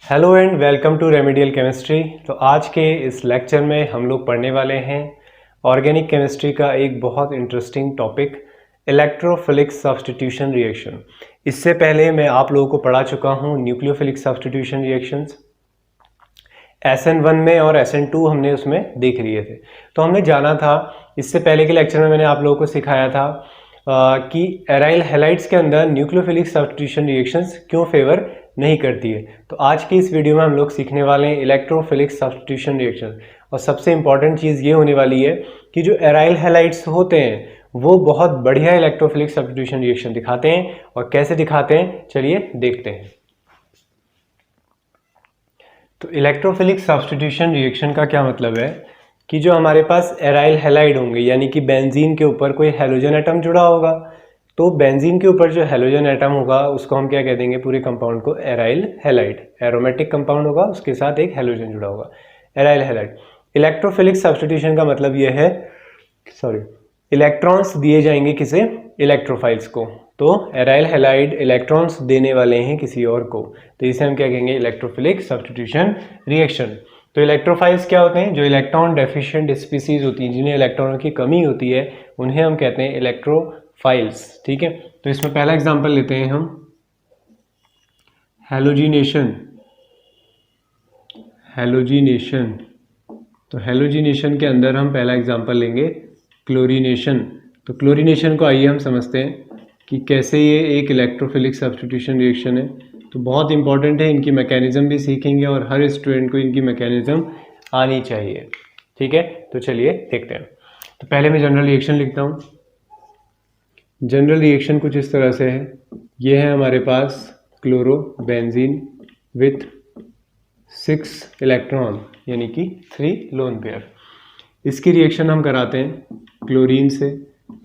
Hello and welcome to remedial chemistry. तो आज के इस लेक्चर में हम लोग पढ़ने वाले हैं ऑर्गेनिक केमिस्ट्री का एक बहुत interesting topic electrophilic substitution reaction. इससे पहले मैं आप लोगों को पढ़ा चुका हूं न्यूक्लियोफिलिक सब्स्टिट्यूशन रिएक्शंस SN1 में, और SN2 हमने उसमें देख लिए थे। तो हमने जाना था, इससे पहले के लेक्चर में मैंने आप लोगों को सिखाया था कि एराइल हैलाइड्स के अंदर न्यूक्लियोफिलिक सब्स्टिट्यूशन रिएक्शंस क्यों फेवर नहीं करती है। तो आज की इस वीडियो में हम लोग सीखने वाले हैं इलेक्ट्रोफिलिक सब्स्टिट्यूशन रिएक्शन। और सबसे इंपॉर्टेंट चीज़ ये होने वाली है कि जो एराइल हैलाइड्स होते हैं वो बहुत बढ़िया इलेक्ट्रोफिलिक सब्स्टिट्यूशन रिएक्शन दिखाते हैं। और कैसे दिखाते हैं चलिए देखते हैं। तो इलेक्ट्रोफिलिक सब्स्टिट्यूशन रिएक्शन का क्या मतलब है कि जो हमारे पास एराइल हैलाइड होंगे, यानी कि बेंजीन के ऊपर कोई हैलोजन एटम जुड़ा होगा, तो बेंजीन के ऊपर जो हैलोजन एटम होगा उसको हम क्या कह देंगे, पूरे कंपाउंड को एराइल हैलाइड। एरोमेटिक कंपाउंड होगा, उसके साथ एक हैलोजन जुड़ा होगा, एराइल हैलाइड। इलेक्ट्रोफिलिक सब्स्टिट्यूशन का मतलब यह है, इलेक्ट्रॉन्स दिए जाएंगे किसे, इलेक्ट्रोफाइल्स को। तो एराइल हैलाइड इलेक्ट्रॉन्स देने वाले हैं किसी और को, तो इसे हम क्या कहेंगे, इलेक्ट्रोफिलिक सब्स्टिट्यूशन रिएक्शन। तो इलेक्ट्रोफाइल्स क्या होते हैं, जो इलेक्ट्रॉन डेफिशिएंट स्पीसीज होती हैं, जिन्हें इलेक्ट्रॉनों की कमी होती है, उन्हें हम कहते हैं इलेक्ट्रोफाइल्स। ठीक है, तो इसमें पहला एग्जांपल लेते हैं हम, हैलोजिनेशन। हैलोजिनेशन, तो हैलोजिनेशन के अंदर हम पहला एग्जांपल लेंगे क्लोरीनेशन। तो क्लोरीनेशन को आइए हम समझते हैं कि कैसे ये एक इलेक्ट्रोफिलिक सब्स्टिट्यूशन रिएक्शन है। तो बहुत इंपॉर्टेंट है, इनकी मैकेनिज्म भी सीखेंगे और हर स्टूडेंट को इनकी मैकेनिज्म आनी चाहिए। ठीक है, तो चलिए देखते हैं। तो पहले मैं जनरल रिएक्शन लिखता हूँ। जनरल रिएक्शन कुछ इस तरह से है, ये है हमारे पास क्लोरोबेंजीन विथ 6 इलेक्ट्रॉन, यानी कि 3 लोन पेयर। इसकी रिएक्शन हम कराते हैं क्लोरीन से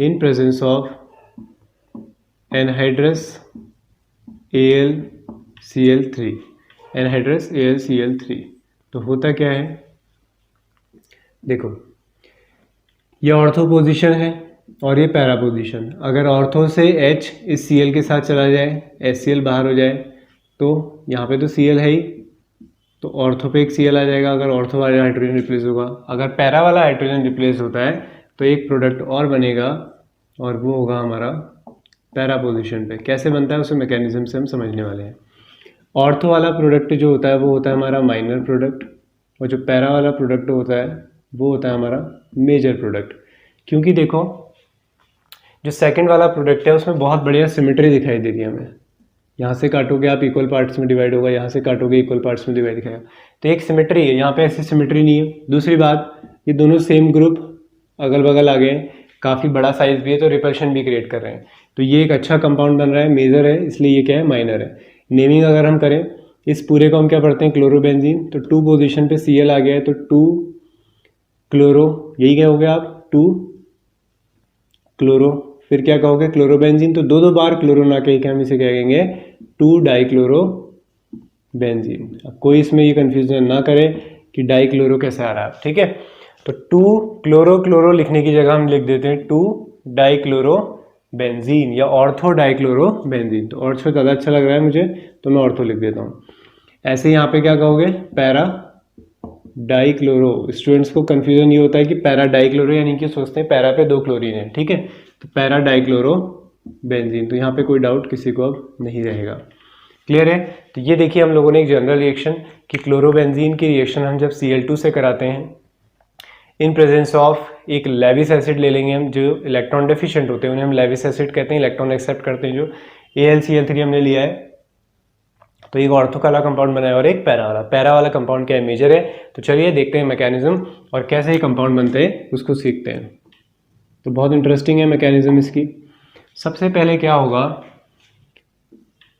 in presence of anhydrous AlCl3। Anhydrous AlCl3। तो होता क्या है, देखो ये ऑर्थो पोजीशन है और ये पैरा पोजीशन। अगर ऑर्थो से H इस Cl के साथ चला जाए, HCl बाहर हो जाए, तो यहाँ पे तो Cl है ही, तो ऑर्थो पे एक Cl आ जाएगा। अगर ऑर्थो वाला हाइड्रोजन रिप्लेस होगा, अगर पैरा वाला हाइड्रोजन रिप्लेस होता है तो एक प्रोडक्ट और बनेगा और वो होगा हमारा पैरा पोजीशन पे। कैसे बनता है उसे मैकेनिज्म से हम समझने वाले हैं। ऑर्थो वाला प्रोडक्ट जो होता है वो होता है हमारा माइनर प्रोडक्ट, और जो पैरा वाला प्रोडक्ट होता है वो होता है हमारा मेजर प्रोडक्ट। क्योंकि देखो जो सेकंड वाला प्रोडक्ट है उसमें बहुत बढ़िया सिमेट्री दिखाई दे रही है हमें। यहाँ से काटोगे आप इक्वल पार्ट्स में डिवाइड होगा, यहाँ से काटोगे इक्वल पार्ट्स में डिवाइड दिखाएगा, तो एक सिमेट्री है। यहाँ पे ऐसी सिमेट्री नहीं है। दूसरी बात, ये दोनों सेम ग्रुप अगल बगल आ गए, काफ़ी बड़ा साइज भी है, तो रिपल्शन भी क्रिएट कर रहे हैं। तो ये एक अच्छा कंपाउंड बन रहा है, मेजर है, इसलिए ये क्या है, माइनर है। नेमिंग अगर हम करें इस पूरे को हम क्या पढ़ते हैं, क्लोरोबेंजीन। तो 2 पोजीशन पे Cl आ गया है, तो 2 क्लोरो, यही क्या हो गया आप, 2 क्लोरो, फिर क्या कहोगे, क्लोरोबेंजीन। तो 2 बार क्लोरो ना कह के हम इसे क्या कहेंगे, 2 डाइक्लोरोबेंजीन। अब कोई इसमें ये कंफ्यूजन ना करे कि डाइक्लोरो कैसे आ रहा है, ठीक है। तो 2 क्लोरो क्लोरो लिखने की जगह हम लिख देते हैं 2 डाइक्लोरोबेंजीन या ऑर्थो डाइक्लोरोबेंजीन। तो ऑर्थो ज़्यादा अच्छा लग रहा है मुझे, तो मैं ऑर्थो लिख देता हूँ। ऐसे यहाँ पे क्या कहोगे, पैरा डाइक्लोरो। स्टूडेंट्स को कंफ्यूजन ये होता है कि पैरा डाइक्लोरो, यानी कि सोचते हैं पैरा पे 2 क्लोरीन है, ठीक है। तो पैरा डाइक्लोरोबेंजीन, तो यहाँ पे कोई डाउट किसी को अब नहीं रहेगा। क्लियर है। तो ये देखिए हम लोगों ने एक जनरल रिएक्शन कि क्लोरोबेंजीन की रिएक्शन हम जब Cl2 से कराते हैं इन प्रेजेंस ऑफ एक लेविस एसिड ले लेंगे हम, जो इलेक्ट्रॉन डेफिशिएंट होते हैं उन्हें हम लेविस एसिड कहते हैं, इलेक्ट्रॉन एक्सेप्ट करते हैं। जो AlCl3 हमने लिया है, तो एक ऑर्थो वाला कंपाउंड बना है और एक पैरा वाला। पैरा वाला कंपाउंड क्या है, मेजर है। तो चलिए देखते हैं मैकेनिज्म और कैसे ये कंपाउंड बनते हैं उसको सीखते हैं। तो बहुत इंटरेस्टिंग है मैकेनिज्म इसकी। सबसे पहले क्या होगा,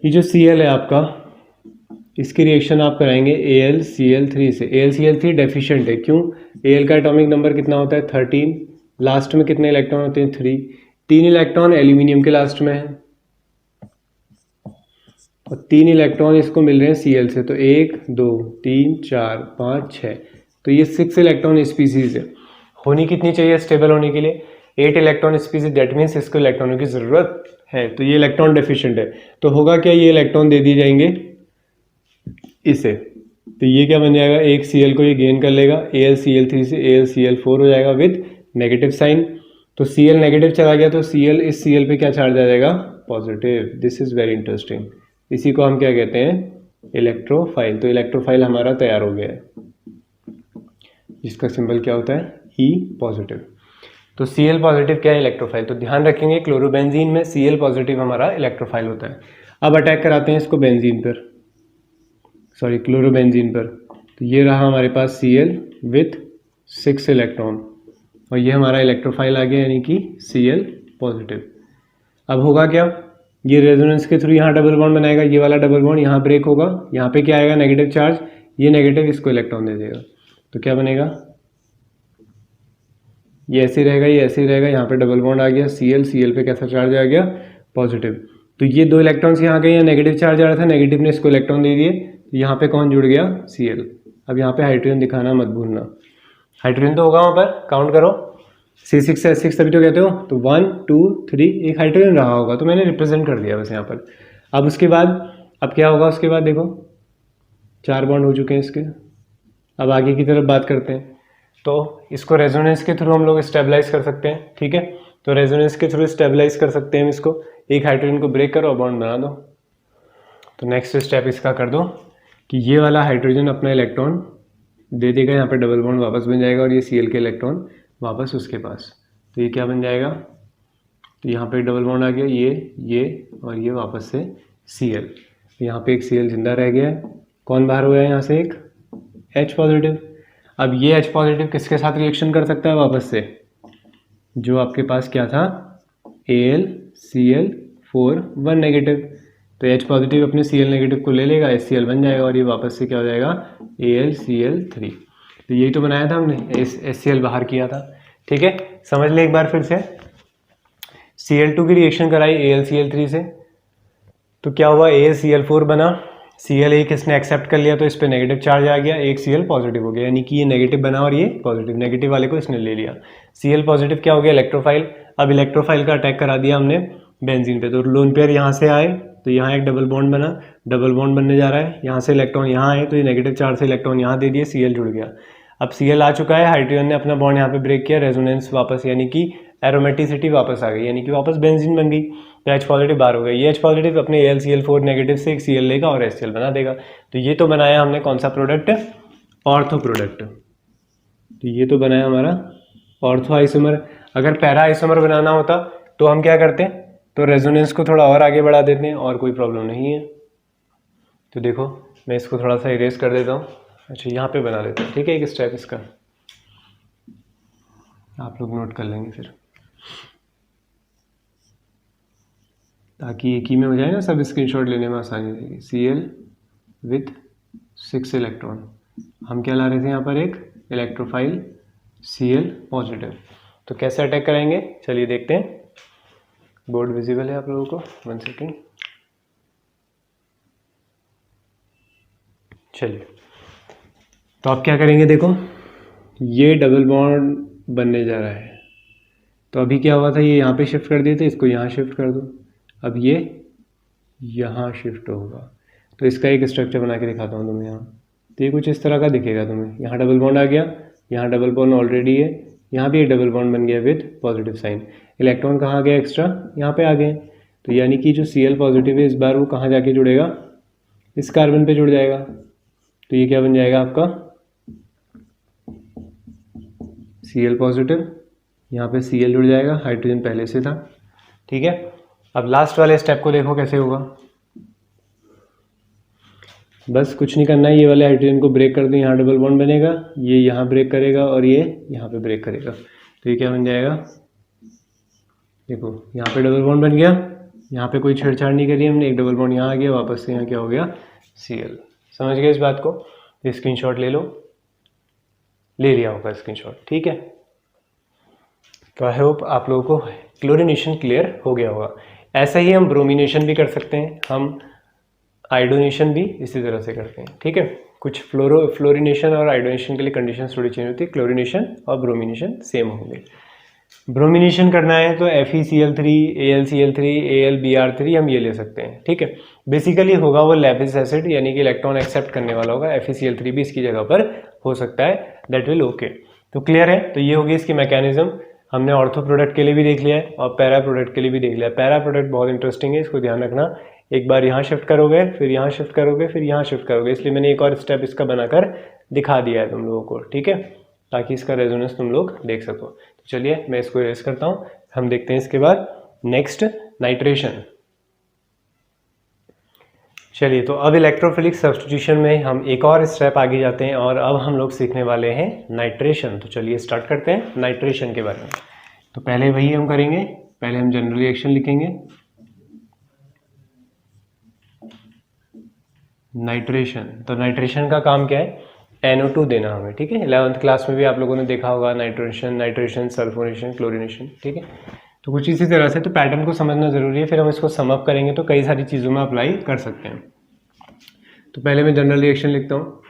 ये जो Cl है आपका, इसकी रिएक्शन आप कराएंगे AlCl3 से। AlCl3 डेफिशिएंट है, क्यों, Al का एटॉमिक नंबर कितना होता है, 13। लास्ट में कितने इलेक्ट्रॉन होते हैं, 3। 3 इलेक्ट्रॉन एल्यूमिनियम के लास्ट में है और 3 इलेक्ट्रॉन इसको मिल रहे हैं Cl से। तो 1 2 3 4 5 6, तो ये 6 इलेक्ट्रॉन स्पीसीज है। होनी कितनी चाहिए स्टेबल होने के लिए, 8 इलेक्ट्रॉन स्पीसीज। दैट मीन्स इसको इलेक्ट्रॉनों की ज़रूरत है, तो ये इलेक्ट्रॉन डेफिशिएंट है। तो होगा क्या, ये इलेक्ट्रॉन दे दिए जाएंगे इसे, तो ये क्या बन जाएगा, एक Cl को ये गेन कर लेगा, AlCl3 से AlCl4 हो जाएगा विद नेगेटिव साइन। तो Cl नेगेटिव चला गया तो Cl इस Cl पे क्या चार्ज आ जाएगा, positive. This is very interesting. इसी को हम क्या कहते हैं, इलेक्ट्रोफाइल। तो इलेक्ट्रोफाइल हमारा तैयार हो गया है, जिसका सिंबल क्या होता है, E पॉजिटिव। तो Cl पॉजिटिव क्या है, इलेक्ट्रोफाइल। तो ध्यान रखेंगे क्लोरोबेंजीन में Cl पॉजिटिव हमारा इलेक्ट्रोफाइल होता है। अब अटैक कराते हैं इसको बेंजीन पर, सॉरी क्लोरोबेंजीन पर। तो ये रहा हमारे पास Cl विथ 6 इलेक्ट्रॉन और ये हमारा इलेक्ट्रोफाइल आ गया, यानी कि Cl पॉजिटिव। अब होगा क्या, ये रेजोनेंस के थ्रू यहाँ डबल बॉन्ड बनाएगा, ये वाला डबल बॉन्ड यहाँ ब्रेक होगा, यहाँ पे क्या आएगा, नेगेटिव चार्ज, ये नेगेटिव इसको इलेक्ट्रॉन दे देगा। तो क्या बनेगा, ये ऐसे ही रहेगा, ये ऐसे ही रहेगा, यहाँ पे डबल बॉन्ड आ गया, Cl पे कैसा चार्ज आ गया, पॉजिटिव। तो ये दो इलेक्ट्रॉन्स यहाँ गए, यहाँ नेगेटिव चार्ज आ रहा था, नेगेटिव ने इसको इलेक्ट्रॉन दे दिए, तो यहाँ पे कौन जुड़ गया, Cl। अब यहाँ पे हाइड्रोजन दिखाना मत भूलना, हाइड्रोजन तो होगा वहाँ पर, काउंट करो, C6 से S6 तभी तो कहते हो। तो 1 2 3 एक हाइड्रोजन रहा होगा, तो मैंने रिप्रेजेंट कर दिया बस यहाँ पर। अब उसके बाद अब क्या होगा, उसके बाद देखो 4 बॉन्ड हो चुके हैं इसके। अब आगे की तरफ बात करते हैं, तो इसको रेजोनेंस के थ्रू हम लोग स्टेबलाइज कर सकते हैं, ठीक है। तो रेजोनेंस के थ्रू स्टेबलाइज कर सकते हैं हम इसको, एक हाइड्रोजन को ब्रेक करो और बॉन्ड बना दो। तो नेक्स्ट स्टेप इसका कर दो कि ये वाला हाइड्रोजन अपना इलेक्ट्रॉन दे देगा, यहाँ पे डबल बॉन्ड वापस बन जाएगा और ये Cl के इलेक्ट्रॉन वापस उसके पास। तो ये क्या बन जाएगा, तो यहाँ पे डबल बॉन्ड आ गया, ये और ये वापस से Cl। तो यहाँ पे एक Cl जिंदा रह गया है, कौन बाहर हुआ है यहाँ से, एक H पॉजिटिव। अब ये H पॉजिटिव किसके साथ रिएक्शन कर सकता है वापस से, जो आपके पास क्या था, AlCl4 1 नेगेटिव। तो H पॉजिटिव अपने Cl नेगेटिव को ले लेगा, HCl बन जाएगा और ये वापस से क्या हो जाएगा, AlCl3। तो यही तो बनाया था हमने, HCl बाहर किया था, ठीक है। समझ ले एक बार फिर से, Cl2 की रिएक्शन कराई AlCl3 से, तो क्या हुआ, AlCl4 बना, Cl एक इसने एक्सेप्ट कर लिया तो इस पर नेगेटिव चार्ज आ गया, एक Cl पॉजिटिव हो गया, यानी कि ये नेगेटिव बना और ये पॉजिटिव, नेगेटिव वाले को इसने ले लिया। Cl पॉजिटिव क्या हो गया, इलेक्ट्रोफाइल। अब इलेक्ट्रोफाइल का अटैक करा दिया हमने बेंजीन पे, तो लोन पेयर यहाँ से आए तो यहाँ एक डबल बॉन्ड बना, डबल बॉन्ड बनने जा रहा है, यहाँ से इलेक्ट्रॉन यहाँ आए तो ये नेगेटिव चार्ज से इलेक्ट्रॉन यहाँ दे दिए, Cl जुड़ गया। अब Cl आ चुका है, हाइड्रोजन ने अपना बॉन्ड यहाँ पे ब्रेक किया, रेजोनेंस वापस, यानी कि एरोमेटिसिटी वापस आ गई, यानी कि वापस बेंजीन बन गई। तो H पॉजिटिव बाहर हो गया, ये H पॉजिटिव अपने AlCl4 नेगेटिव से एक Cl लेगा और HCl बना देगा। तो ये तो बनाया हमने कौन सा प्रोडक्ट, ऑर्थो प्रोडक्ट। तो ये तो बनाया हमारा ऑर्थो आइसोमर। अगर पैरा आइसोमर बनाना होता तो हम क्या करते हैं, तो रेजोनेंस को थोड़ा और आगे बढ़ा देते हैं और कोई प्रॉब्लम नहीं है। तो देखो मैं इसको थोड़ा सा इरेज कर देता हूँ, अच्छा यहाँ पे बना लेते हैं, ठीक है, एक स्टेप इसका आप लोग नोट कर लेंगे फिर, ताकि एक ही में हो जाए ना, सब स्क्रीनशॉट लेने में आसानी रहेगी। Cl विथ 6 इलेक्ट्रॉन, हम क्या ला रहे थे यहाँ पर, एक इलेक्ट्रोफाइल Cl पॉजिटिव। तो कैसे अटैक करेंगे, चलिए देखते हैं। बोर्ड विजिबल है आप लोगों को, 1 सेकेंड, चलिए। तो आप क्या करेंगे, देखो ये डबल बॉन्ड बनने जा रहा है, तो अभी क्या हुआ था, ये यहाँ पे शिफ्ट कर दिए थे, इसको यहाँ शिफ्ट कर दो, अब ये यहाँ शिफ्ट होगा। तो इसका एक स्ट्रक्चर बना के दिखाता हूँ तुम्हें यहाँ। तो ये कुछ इस तरह का दिखेगा तुम्हें, यहाँ डबल बॉन्ड आ गया, यहाँ डबल बॉन्ड ऑलरेडी है, यहाँ भी एक डबल बॉन्ड बन गया विद पॉजिटिव साइन। इलेक्ट्रॉन कहाँ आ गया एक्स्ट्रा, यहाँ पे आ गए। तो यानी कि जो Cl पॉजिटिव है इस बार वो कहाँ जाके जुड़ेगा, इस कार्बन पे जुड़ जाएगा। तो ये क्या बन जाएगा आपका, Cl पॉजिटिव, यहाँ पे Cl जुड़ जाएगा, हाइड्रोजन पहले से था, ठीक है। अब लास्ट वाले स्टेप को देखो कैसे होगा, बस कुछ नहीं करना है, ये वाले हाइड्रोजन को ब्रेक कर दो, यहाँ डबल बॉन्ड बनेगा, ये यहाँ ब्रेक करेगा और ये यहाँ पे ब्रेक करेगा। तो ये क्या बन जाएगा, देखो यहाँ पे डबल बॉन्ड बन गया, यहाँ पे कोई छेड़छाड़ नहीं करी हमने, एक डबल बॉन्ड यहाँ आ गया, वापस से यहाँ क्या हो गया, Cl। समझ गए इस बात को, तो स्क्रीनशॉट ले लो, ले लिया होगा स्क्रीनशॉट, ठीक है। तो आई होप आप लोगों को क्लोरीनेशन क्लियर हो गया होगा। ऐसा ही हम ब्रोमिनेशन भी कर सकते हैं, हम आयोडोनेशन भी इसी तरह से करते हैं, ठीक है। कुछ फ्लोरिनेशन और आयोडोनेशन के लिए कंडीशन थोड़ी चेंज होती है, क्लोरीनेशन और ब्रोमिनेशन सेम होंगे। ब्रोमिनेशन करना है तो FeCl3, AlCl3, AlBr3 हम ये ले सकते हैं, ठीक है। बेसिकली होगा वो लेविस एसिड, यानी कि इलेक्ट्रॉन एक्सेप्ट करने वाला होगा, FeCl3 भी इसकी जगह पर हो सकता है, दैट विल ओके। तो क्लियर है, तो ये होगी इसकी मैकेनिज्म। हमने ऑर्थो प्रोडक्ट के लिए भी देख लिया है और पैरा प्रोडक्ट के लिए भी देख लिया है। पैरा प्रोडक्ट बहुत इंटरेस्टिंग है, इसको ध्यान रखना। एक बार यहाँ शिफ्ट करोगे, फिर यहाँ शिफ्ट करोगे, फिर यहाँ शिफ्ट करोगे, इसलिए मैंने एक और स्टेप इसका बनाकर दिखा दिया है तुम लोगों को, ठीक है, ताकि इसका रेजोनेंस तुम लोग देख सको। तो चलिए मैं इसको इरेज करता हूँ, हम देखते हैं इसके बाद नेक्स्ट नाइट्रेशन। चलिए, तो अब इलेक्ट्रोफिलिक सब्स्टिट्यूशन में हम एक और स्टेप आगे जाते हैं और अब हम लोग सीखने वाले हैं नाइट्रेशन। तो चलिए स्टार्ट करते हैं नाइट्रेशन के बारे में। तो पहले वही हम करेंगे, पहले हम जनरल रिएक्शन लिखेंगे। नाइट्रेशन, तो नाइट्रेशन का काम क्या है, NO2 देना हमें, ठीक है। 11th क्लास में भी आप लोगों ने देखा होगा नाइट्रेशन, सल्फोनेशन, क्लोरिनेशन, ठीक है। तो कुछ इसी तरह से, तो पैटर्न को समझना जरूरी है, फिर हम इसको सम अप करेंगे तो कई सारी चीज़ों में अप्लाई कर सकते हैं। तो पहले मैं जनरल रिएक्शन लिखता हूँ,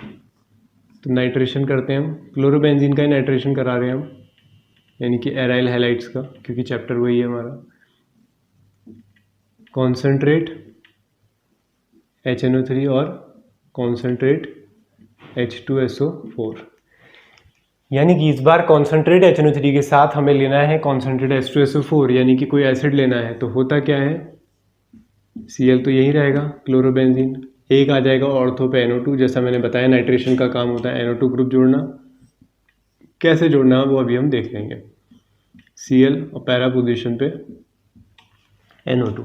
तो नाइट्रेशन करते हैं हम, क्लोरोबेंजीन का ही नाइट्रेशन करा रहे हैं हम, यानी कि एराइल हैलाइड्स का, क्योंकि चैप्टर वही है हमारा। कॉन्सेंट्रेट HNO3 और कॉन्सेंट्रेट H2SO4, यानी कि इस बार कॉन्सेंट्रेट HNO3 के साथ हमें लेना है कॉन्सेंट्रेट H2SO4, यानी कि कोई एसिड लेना है। तो होता क्या है, Cl तो यही रहेगा, क्लोरोबेंजीन, एक आ जाएगा ऑर्थो पे NO2। जैसा मैंने बताया नाइट्रेशन का काम होता है NO2 ग्रुप जोड़ना, कैसे जोड़ना वो अभी हम देख लेंगे। Cl और पैरा पोजीशन पे NO2।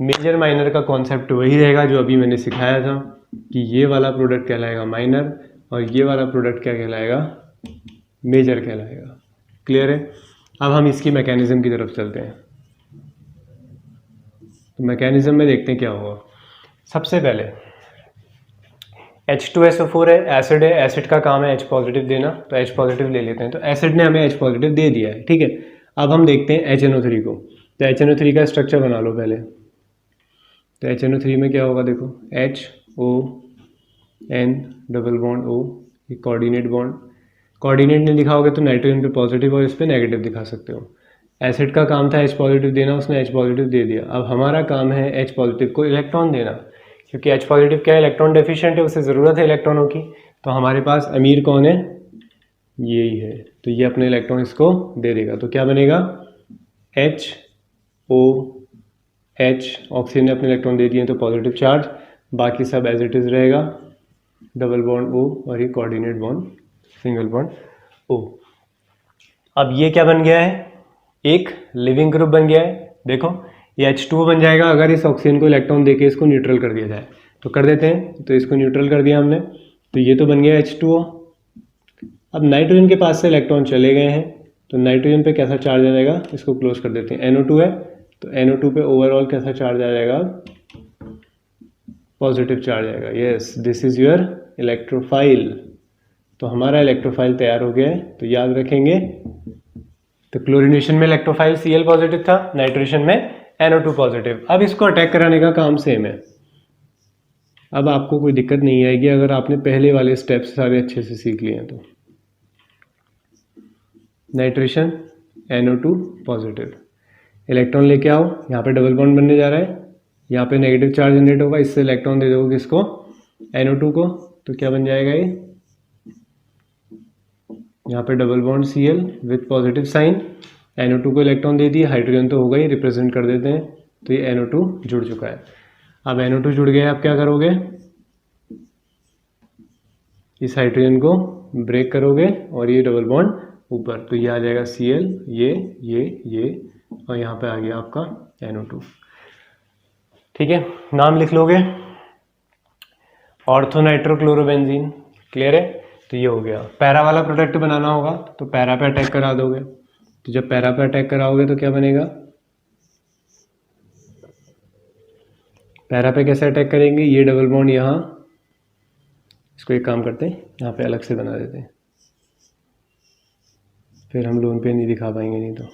मेजर माइनर का कॉन्सेप्ट वही रहेगा जो अभी मैंने सिखाया था, कि ये वाला प्रोडक्ट कहलाएगा माइनर और ये वाला प्रोडक्ट क्या कहलाएगा, मेजर कहलाएगा। क्लियर है। अब हम इसकी मैकेनिज्म की तरफ चलते हैं। तो मैकेनिज्म में देखते हैं क्या होगा। सबसे पहले H2SO4 है, एसिड है, एसिड का काम है H पॉजिटिव देना, तो H पॉजिटिव ले लेते हैं। तो एसिड ने हमें H पॉजिटिव दे दिया है, ठीक है। अब हम देखते हैं HNO3 को। तो HNO3 का स्ट्रक्चर बना लो पहले। तो HNO3 में क्या होगा, देखो HON डबल बॉन्ड O, ये कोऑर्डिनेट बॉन्ड। कोऑर्डिनेट नहीं दिखाओगे तो नाइट्रोजन पे पॉजिटिव और इस पे नेगेटिव दिखा सकते हो। एसिड का काम था H पॉजिटिव देना, उसने H पॉजिटिव दे दिया। अब हमारा काम है H पॉजिटिव को इलेक्ट्रॉन देना, क्योंकि H पॉजिटिव क्या है, इलेक्ट्रॉन डेफिशिएंट है, उसे ज़रूरत है इलेक्ट्रॉनों की। तो हमारे पास अमीर कौन है, यही है, तो ये अपने इलेक्ट्रॉन इसको दे देगा। तो क्या बनेगा, HOH, ऑक्सीजन ने अपने इलेक्ट्रॉन दे दिए तो पॉजिटिव चार्ज, बाकी सब एज इट इज़ रहेगा, डबल बॉन्ड O और ये coordinate bond, single bond O। अब ये क्या बन गया है, एक लिविंग ग्रुप बन गया है। देखो ये H2O बन जाएगा अगर इस ऑक्सीजन को इलेक्ट्रॉन देके इसको न्यूट्रल कर दिया जाए। तो कर देते हैं, तो इसको न्यूट्रल कर दिया हमने, तो ये तो बन गया H2O। अब नाइट्रोजन के पास से इलेक्ट्रॉन चले गए हैं, तो नाइट्रोजन पे कैसा चार्ज आ जाएगा, इसको क्लोज कर देते हैं। NO2 है, तो NO2 पे ओवरऑल कैसा चार्ज आ जाएगा, पॉजिटिव चार्ज आएगा। Yes, this is your electrophile. तो हमारा इलेक्ट्रोफाइल तैयार हो गया है, तो याद रखेंगे। तो क्लोरीनेशन में इलेक्ट्रोफाइल Cl पॉजिटिव था, नाइट्रेशन में NO2 पॉजिटिव। अब इसको अटैक कराने का काम सेम है। अब आपको कोई दिक्कत नहीं आएगी अगर आपने पहले वाले स्टेप्स सारे अच्छे से सीख लिए हैं। तो नाइट्रेशन NO2 पॉजिटिव, इलेक्ट्रॉन लेके आओ, यहाँ पे डबल बॉन्ड बनने जा रहा है, यहाँ पे नेगेटिव चार्ज जनरेट होगा, इससे इलेक्ट्रॉन दे दोगे किसको, NO2 को। तो क्या बन जाएगा ये, यहाँ पे double bond Cl with positive sign, NO2 को इलेक्ट्रॉन दे दिए, हाइड्रोजन तो होगा ही, रिप्रेजेंट कर देते हैं। तो ये NO2 जुड़ चुका है। अब NO2 जुड़ गया, आप क्या करोगे, इस हाइड्रोजन को ब्रेक करोगे और ये डबल बॉन्ड ऊपर, तो ये आ जाएगा Cl, ये और यहाँ पे आ गया आपका NO2। ठीक है, नाम लिख लोगे, ऑर्थोनाइट्रोक्लोरोबेंजीन। क्लियर है। तो ये हो गया। पैरा वाला प्रोडक्ट बनाना होगा तो पैरा पे अटैक करा दोगे। तो जब पैरा पे अटैक कराओगे तो क्या बनेगा, पैरा पे कैसे अटैक करेंगे, ये डबल बॉन्ड यहाँ, इसको एक काम करते हैं यहाँ पे अलग से बना देते हैं, फिर हम लोन पे नहीं दिखा पाएंगे नहीं तो।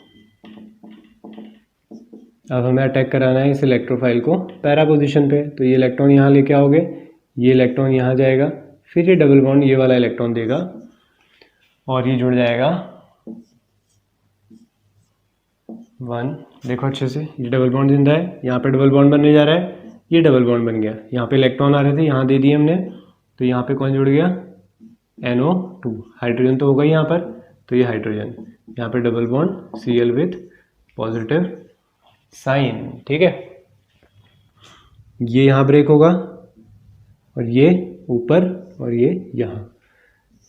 अब हमें अटैक कराना है इस इलेक्ट्रोफाइल को पैरा पोजीशन पे, तो ये इलेक्ट्रॉन यहाँ लेके आओगे, ये इलेक्ट्रॉन यहाँ जाएगा, फिर ये डबल बॉन्ड ये वाला इलेक्ट्रॉन देगा और ये जुड़ जाएगा 1, देखो अच्छे से, ये डबल बॉन्ड जिंदा है, यहाँ पे डबल बॉन्ड बनने जा रहा है, ये डबल बॉन्ड बन गया, यहाँ पे इलेक्ट्रॉन आ रहे थे, यहाँ दे दिए हमने, तो यहाँ पे कौन जुड़ गया, NO2, हाइड्रोजन तो होगा ही यहाँ पर, तो ये हाइड्रोजन, यहाँ पे double bond Cl with positive sign, ठीक है। ये यहाँ ब्रेक होगा और ये ऊपर और ये यहाँ,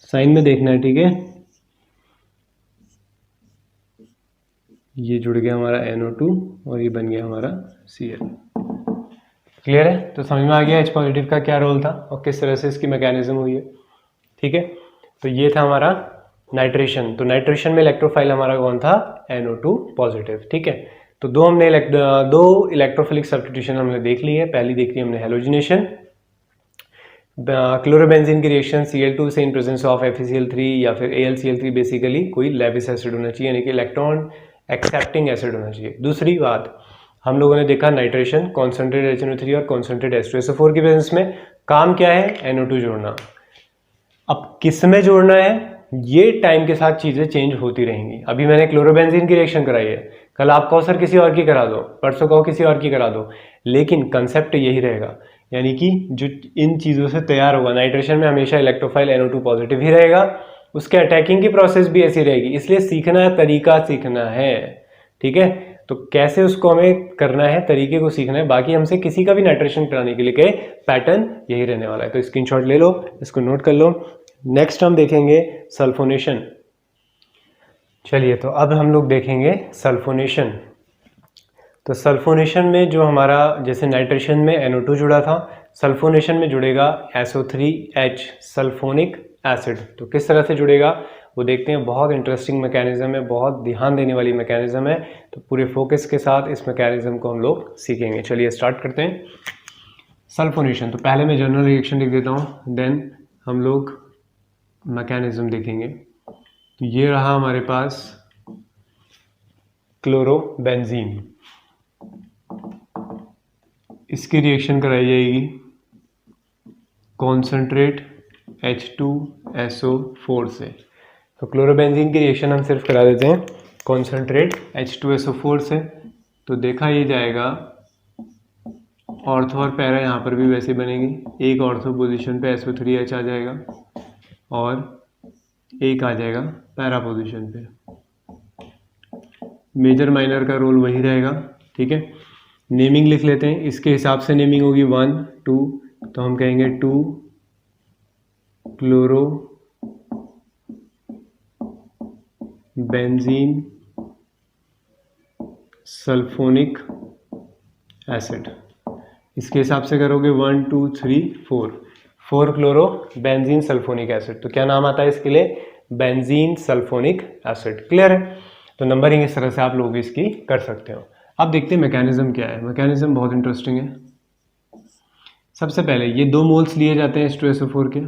साइन में देखना है, ठीक है। ये जुड़ गया हमारा NO2 और ये बन गया हमारा Cl। क्लियर है? तो समझ में आ गया H पॉजिटिव का क्या रोल था और किस तरह से इसकी मैकेनिज्म हुई है, ठीक है। तो ये था हमारा नाइट्रेशन। तो नाइट्रेशन में इलेक्ट्रोफाइल हमारा कौन था, NO2 पॉजिटिव, ठीक है। तो दो इलेक्ट्रोफिलिक सब्स्टिट्यूशन हमने देख ली है। पहली देख ली हमने हेलोजिनेशन, क्लोरोबेंजीन की रिएक्शन Cl2 से इन प्रेजेंस ऑफ FeCl3 या फिर AlCl3, बेसिकली कोई लेविस एसिड होना चाहिए, यानी कि इलेक्ट्रॉन एक्सेप्टिंग एसिड होना चाहिए। दूसरी बात, हम लोगों ने देखा नाइट्रेशन, कॉन्सेंट्रेट HNO3 और कॉन्सेंट्रेट H2SO4 की प्रेजेंस में काम क्या है, NO2 जोड़ना। अब किस में जोड़ना है, ये टाइम के साथ चीजें चेंज होती रहेंगी। अभी मैंने क्लोरोबेंजीन की रिएक्शन कराई है, कल आप कहो सर किसी और की करा दो, परसों कहो किसी और की करा दो, लेकिन कंसेप्ट यही रहेगा, यानी कि जो इन चीज़ों से तैयार होगा, नाइट्रेशन में हमेशा इलेक्ट्रोफाइल NO2 पॉजिटिव ही रहेगा, उसके अटैकिंग की प्रोसेस भी ऐसी रहेगी, इसलिए सीखना है, तरीका सीखना है, ठीक है। तो कैसे उसको हमें करना है, तरीके को सीखना है, बाकी हमसे किसी का भी नाइट्रेशन कराने के लिए के पैटर्न यही रहने वाला है। तो स्क्रीनशॉट ले लो, इसको नोट कर लो। नेक्स्ट हम देखेंगे सल्फोनेशन। चलिए, तो अब हम लोग देखेंगे सल्फोनेशन। तो सल्फोनेशन में जो हमारा, जैसे नाइट्रेशन में NO2 जुड़ा था, सल्फोनेशन में जुड़ेगा SO3H सल्फोनिक एसिड। तो किस तरह से जुड़ेगा वो देखते हैं। बहुत इंटरेस्टिंग मैकेनिज्म है, बहुत ध्यान देने वाली मैकेनिज्म है, तो पूरे फोकस के साथ इस मैकेनिज्म को हम लोग सीखेंगे। चलिए स्टार्ट करते हैं सल्फोनेशन। तो पहले मैं जनरल रिएक्शन लिख देता हूँ, देन हम लोग मैकेनिज्म देखेंगे। तो ये रहा हमारे पास क्लोरोबेंजीन, इसकी रिएक्शन कराई जाएगी कॉन्सेंट्रेट H2SO4 से। तो क्लोरोबेंजीन की रिएक्शन हम सिर्फ करा देते हैं कॉन्सेंट्रेट H2SO4 से। तो देखा ये जाएगा ऑर्थो और पैरा यहाँ पर भी वैसे बनेगी, एक ऑर्थो पोजीशन पे SO3H आ जाएगा और एक आ जाएगा पैरा पोजीशन पे। मेजर माइनर का रोल वही रहेगा, ठीक है। नेमिंग लिख लेते हैं, इसके हिसाब से नेमिंग होगी 1, 2, तो हम कहेंगे 2 क्लोरो बेंजीन सल्फोनिक एसिड। इसके हिसाब से करोगे 1, 2, 3, 4 क्लोरो बेंजीन सल्फोनिक एसिड। तो क्या नाम आता है इसके लिए, बेंजीन सल्फोनिक एसिड। क्लियर है? तो नंबरिंग इस तरह से आप लोग इसकी कर सकते हो। अब देखते हैं मैकेनिज्म क्या है। मैकेनिज्म बहुत इंटरेस्टिंग है। सबसे पहले ये 2 मोल्स लिए जाते हैं H2SO4 के,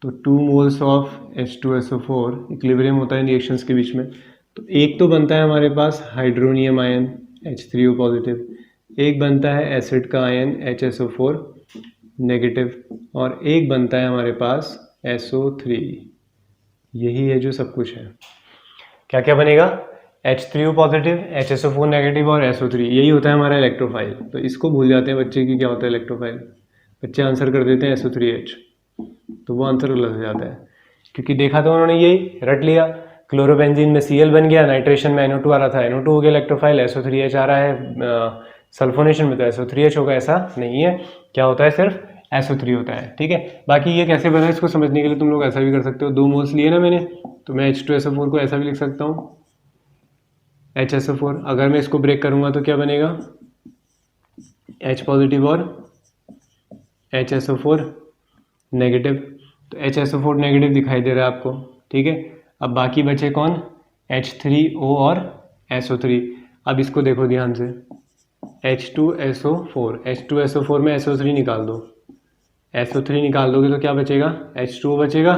तो 2 मोल्स ऑफ H2SO4 इक्विलिब्रियम होता है रिएक्शंस के बीच में। तो एक तो बनता है हमारे पास हाइड्रोनियम आयन H3O पॉजिटिव, एक बनता है एसिड का आयन HSO4 नेगेटिव, और एक बनता है हमारे पास SO3। यही है जो सब कुछ है। क्या क्या बनेगा, H3O पॉजिटिव, HSO4 नेगेटिव और SO3, यही होता है हमारा इलेक्ट्रोफाइल। तो इसको भूल जाते हैं बच्चे की क्या होता है इलेक्ट्रोफाइल, बच्चे आंसर कर देते हैं SO3H, तो वो आंसर गलत हो जाता है, क्योंकि देखा तो उन्होंने यही रट लिया। क्लोरोबेंजीन में Cl बन गया, नाइट्रेशन में NO2 आ रहा था, NO2 हो गया इलेक्ट्रोफाइल, SO3H आ रहा है सल्फोनेशन में, तो SO3H होगा। ऐसा नहीं है, क्या होता है, सिर्फ SO3 होता है, ठीक है। बाकी ये कैसे बना इसको समझने के लिए तुम लोग ऐसा भी कर सकते हो। 2 मोल्स लिए ना मैंने, तो मैं H2SO4 को ऐसा भी लिख सकता हूँ HSO4। अगर मैं इसको ब्रेक करूंगा तो क्या बनेगा, H पॉजिटिव और HSO4 नेगेटिव। तो HSO4 नेगेटिव दिखाई दे रहा है आपको, ठीक है। अब बाकी बचे कौन, H3O और SO3। अब इसको देखो ध्यान से, H2SO4 में SO3 निकाल दो, SO3 निकाल दोगे तो क्या बचेगा, H2O बचेगा,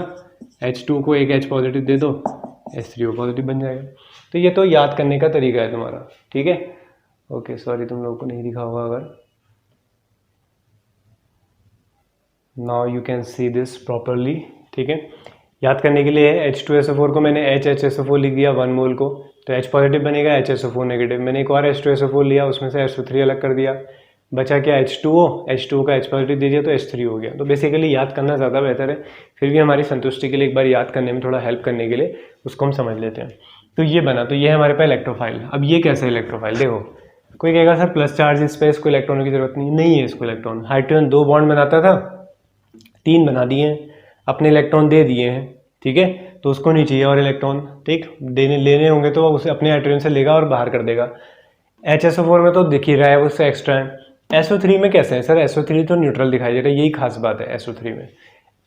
H2 को एक H पॉजिटिव दे दो, H3O पॉजिटिव बन जाएगा। तो ये तो याद करने का तरीका है तुम्हारा, ठीक है। ओके, सॉरी तुम लोगों को नहीं दिखा होगा अगर। Now you can see this properly, ठीक है। याद करने के लिए H2SO4 को मैंने HHSO4 लिख दिया 1 मोल को, तो H पॉजिटिव बनेगा, HSO4 नेगेटिव। मैंने एक और H2SO4 लिया, उसमें से SO3 अलग कर दिया, बचा क्या H2O का H पॉजिटिव दे दिया तो H3 हो गया। तो बेसिकली याद करना ज़्यादा बेहतर है, फिर भी हमारी संतुष्टि के लिए एक बार याद करने में थोड़ा हेल्प करने के लिए उसको हम समझ लेते हैं। तो ये बना, तो ये हमारे पास इलेक्ट्रोफाइल। अब ये कैसा इलेक्ट्रोफाइल, देखो कोई कहेगा सर प्लस चार्ज इस पे, इसको इलेक्ट्रॉनों की जरूरत नहीं है इसको इलेक्ट्रॉन। हाइड्रोजन 2 बॉन्ड बनाता था, 3 बना दिए हैं, अपने इलेक्ट्रॉन दे दिए हैं, ठीक है, तो उसको नहीं चाहिए और इलेक्ट्रॉन, ठीक, लेने होंगे तो उसे अपने हाइड्रोजन से लेगा और बाहर कर देगा। HSO4 में तो दिख ही रहा है, उससे एक्स्ट्रा है। SO3 में कैसे है सर, SO3 तो न्यूट्रल दिखाई दे रहा है, यही खास बात है SO3 में।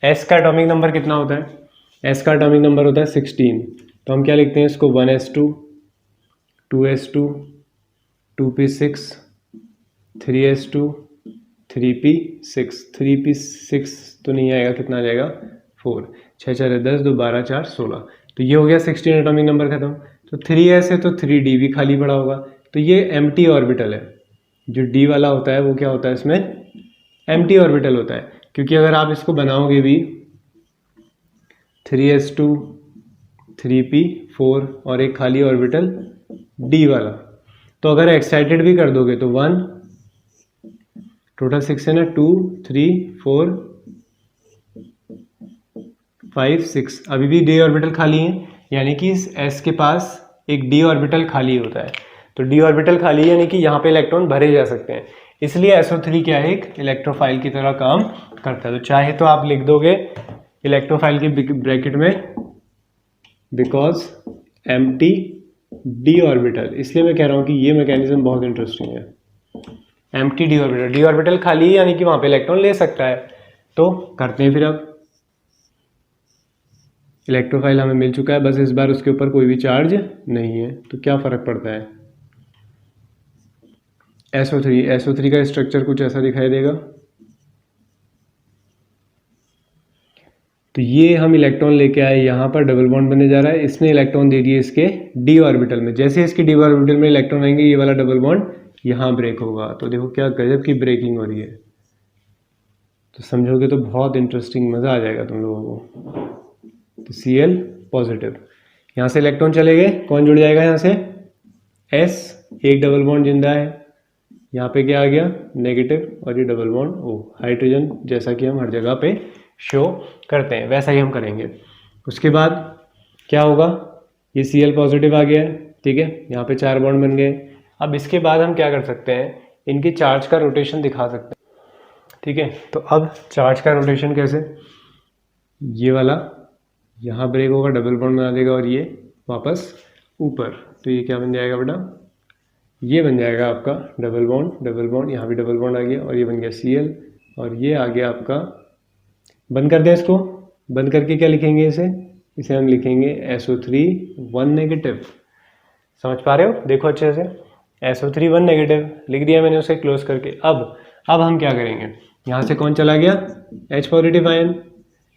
S का एटॉमिक नंबर कितना होता है, S का एटॉमिक नंबर होता है 16, तो हम क्या लिखते हैं इसको 1s2, 2s2, 2p6, 3s2, 3p6, 3p6 तो नहीं आएगा, कितना आ जाएगा 4, 6 4 10, 2 12 4 16, तो ये हो गया 16 एटॉमिक नंबर खत्म। तो 3s है तो 3d भी खाली पड़ा होगा, तो ये एम्प्टी ऑर्बिटल है। जो d वाला होता है वो क्या होता है, इसमें एम्प्टी ऑर्बिटल होता है, क्योंकि अगर आप इसको बनाओगे भी 3s2, 3p4 और एक खाली ऑर्बिटल d वाला, तो अगर एक्साइटेड भी कर दोगे तो 1, टोटल 6 है ना, 2 3 4 5 6, अभी भी d ऑर्बिटल खाली है, यानी कि इस s के पास एक d ऑर्बिटल खाली होता है। तो d ऑर्बिटल खाली है, यानी कि यहाँ पे इलेक्ट्रॉन भरे जा सकते हैं, इसलिए SO3 क्या है, एक इलेक्ट्रोफाइल की तरह काम करता है। तो चाहे तो आप लिख दोगे इलेक्ट्रोफाइल की ब्रैकेट में बिकॉज एम्प्टी d ऑर्बिटल, इसलिए मैं कह रहा हूँ कि ये मैकेनिज्म बहुत इंटरेस्टिंग है। एम्प्टी d ऑर्बिटल खाली है, यानी कि वहाँ पे इलेक्ट्रॉन ले सकता है। तो करते हैं फिर, अब इलेक्ट्रोफाइल हमें मिल चुका है, बस इस बार उसके ऊपर कोई भी चार्ज नहीं है, तो क्या फ़र्क पड़ता है। SO3 का स्ट्रक्चर कुछ ऐसा दिखाई देगा, तो ये हम इलेक्ट्रॉन लेके आए, यहाँ पर डबल बॉन्ड बनने जा रहा है, इसने इलेक्ट्रॉन दे दिए इसके d ऑर्बिटल में, जैसे इसके d ऑर्बिटल में इलेक्ट्रॉन आएंगे ये वाला डबल बॉन्ड यहाँ ब्रेक होगा, तो देखो क्या गजब की ब्रेकिंग हो रही है। तो समझोगे तो बहुत इंटरेस्टिंग, मज़ा आ जाएगा तुम लोगों को। तो Cl पॉजिटिव, यहाँ से इलेक्ट्रॉन चले गए, कौन जुड़ जाएगा यहाँ से, S, एक डबल बॉन्ड जिंदा है, यहाँ पे क्या आ गया नेगेटिव, और ये डबल बॉन्ड O, हाइड्रोजन, जैसा कि हम हर जगह पे शो करते हैं वैसा ही हम करेंगे। उसके बाद क्या होगा, ये Cl पॉजिटिव आ गया है, ठीक है, यहाँ पे 4 बॉन्ड बन गए। अब इसके बाद हम क्या कर सकते हैं, इनके चार्ज का रोटेशन दिखा सकते हैं, ठीक है। तो अब चार्ज का रोटेशन कैसे, ये वाला यहाँ ब्रेक होगा, डबल बॉन्ड बना देगा, और ये वापस ऊपर, तो ये क्या बन जाएगा बेटा, ये बन जाएगा आपका डबल बॉन्ड, यहाँ भी डबल बॉन्ड आ गया, और ये बन गया Cl, और ये आ गया आपका, बंद कर दें इसको, बंद करके क्या लिखेंगे इसे हम लिखेंगे SO3 1 नेगेटिव। समझ पा रहे हो, देखो अच्छे से, SO3 1 नेगेटिव लिख दिया मैंने उसे क्लोज करके। अब हम क्या करेंगे, यहाँ से कौन चला गया, H पॉजिटिव आयन,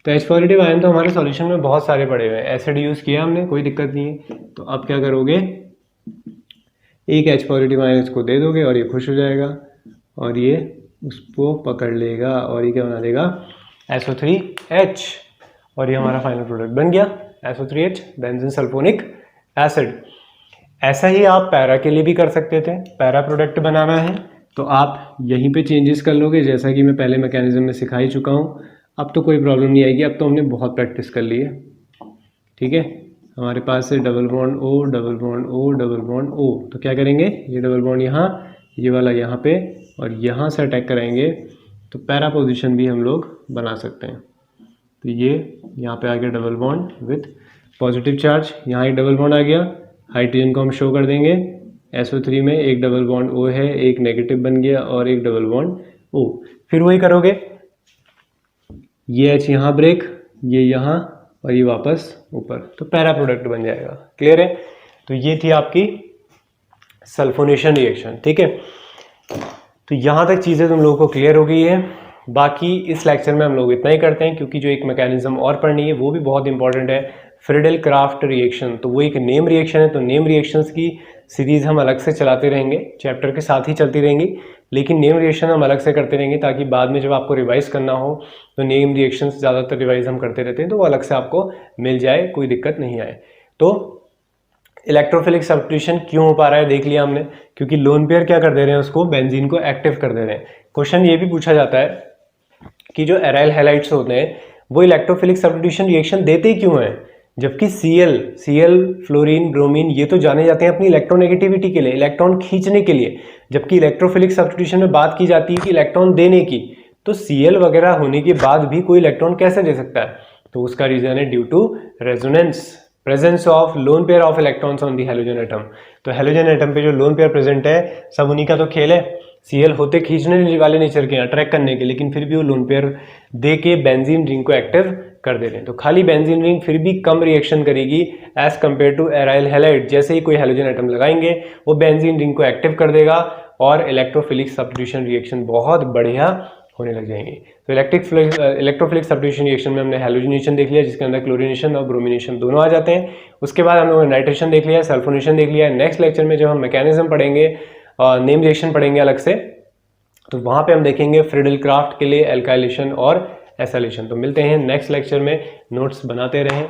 तो H पॉजिटिव आयन तो हमारे सॉल्यूशन में बहुत सारे पड़े हुए हैं, एसिड यूज़ किया हमने, कोई दिक्कत नहीं है। तो अब क्या करोगे, एक H पॉजिटिव आयन इसको दे दोगे और ये खुश हो जाएगा, और ये उसको पकड़ लेगा, और ये क्या बना देगा SO3H, और ये हमारा फाइनल प्रोडक्ट बन गया SO3H, बेंजीन सल्फोनिक एसिड। ऐसा ही आप पैरा के लिए भी कर सकते थे, पैरा प्रोडक्ट बनाना है तो आप यहीं पे चेंजेस कर लोगे, जैसा कि मैं पहले मैकेनिज्म में सिखा ही चुका हूँ। अब तो कोई प्रॉब्लम नहीं आएगी, अब तो हमने बहुत प्रैक्टिस कर ली है, ठीक है। हमारे पास है double bond O, double bond O, double bond O, तो क्या करेंगे, ये डबल बॉन्ड यहाँ, ये वाला यहाँ पे, और यहाँ से अटैक कराएंगे, तो पैरा पोजीशन भी हम लोग बना सकते हैं। तो ये यहाँ पे आ गया double bond with positive charge, यहाँ एक डबल बॉन्ड आ गया, हाइड्रोजन को हम शो कर देंगे, SO3 में एक डबल बॉन्ड O है, एक नेगेटिव बन गया, और एक डबल बॉन्ड O। फिर वही करोगे, ये H यहाँ ब्रेक, ये यहाँ, और ये वापस ऊपर, तो पैरा प्रोडक्ट बन जाएगा। क्लियर है, तो ये थी आपकी सल्फोनेशन रिएक्शन, ठीक है। तो यहाँ तक चीज़ें तुम लोगों को क्लियर हो गई है। बाकी इस लेक्चर में हम लोग इतना ही करते हैं, क्योंकि जो एक मैकेनिज्म और पढ़नी है वो भी बहुत इंपॉर्टेंट है, फ्रीडेल क्राफ्ट रिएक्शन। तो वो एक नेम रिएक्शन है, तो नेम रिएक्शंस की सीरीज़ हम अलग से चलाते रहेंगे, चैप्टर के साथ ही चलती रहेंगी, लेकिन नेम रिएक्शन हम अलग से करते रहेंगे ताकि बाद में जब आपको रिवाइज करना हो तो नेम रिएक्शन ज़्यादातर रिवाइज हम करते रहते हैं तो वो अलग से आपको मिल जाए, कोई दिक्कत नहीं आए। तो इलेक्ट्रोफिलिक सब्स्टिट्यूशन क्यों हो पा रहा है देख लिया हमने, क्योंकि लोन पेयर क्या कर दे रहे हैं, उसको बेंजीन को एक्टिव कर दे रहे हैं। क्वेश्चन ये भी पूछा जाता है कि जो एराइल हैलाइड्स होते हैं वो इलेक्ट्रोफिलिक सब्स्टिट्यूशन रिएक्शन देते क्यों हैं, जबकि Cl, फ्लोरीन, ब्रोमीन ये तो जाने जाते हैं अपनी इलेक्ट्रोनेगेटिविटी के लिए, इलेक्ट्रॉन खींचने के लिए, जबकि इलेक्ट्रोफिलिक सब्स्टिट्यूशन में बात की जाती है कि इलेक्ट्रॉन देने की। तो Cl वगैरह होने के बाद भी कोई इलेक्ट्रॉन कैसे दे सकता है, तो उसका रीजन है due to resonance, presence of lone pair of electrons on the halogen atom. तो हेलोजन एटम पे जो लोन पेयर प्रेजेंट है सब उन्हीं का तो खेल है। Cl होते खींचने वाले नेचर के, अट्रैक्ट करने के, लेकिन फिर भी वो लोन पेयर दे के बेंजीन रिंग को एक्टिव कर दे रहे हैं। तो खाली बेंजीन रिंग फिर भी कम रिएक्शन करेगी as compare to aryl halide. जैसे ही कोई हेलोजन एटम लगाएंगे वो बेंजीन रिंग को एक्टिव कर देगा और इलेक्ट्रोफिलिक सब्स्टिट्यूशन रिएक्शन बहुत बढ़िया होने लग जाएंगे। तो इलेक्ट्रोफिलिक सब्स्टिट्यूशन रिएक्शन में हमने हैलोजिनेशन देख लिया जिसके अंदर क्लोरीनेशन और ब्रोमिनेशन दोनों आ जाते हैं। उसके बाद हम लोगों ने नाइट्रेशन देख लिया, सल्फोनेशन देख लिया। नेक्स्ट लेक्चर में जब हम मैकेनिज्म पढ़ेंगे, नेम रिएक्शन पढ़ेंगे अलग से, तो वहां पे हम देखेंगे फ्रीडल क्राफ्ट के लिए एल्काइलेशन और एसाइलेशन। तो मिलते हैं नेक्स्ट लेक्चर में, नोट्स बनाते रहें।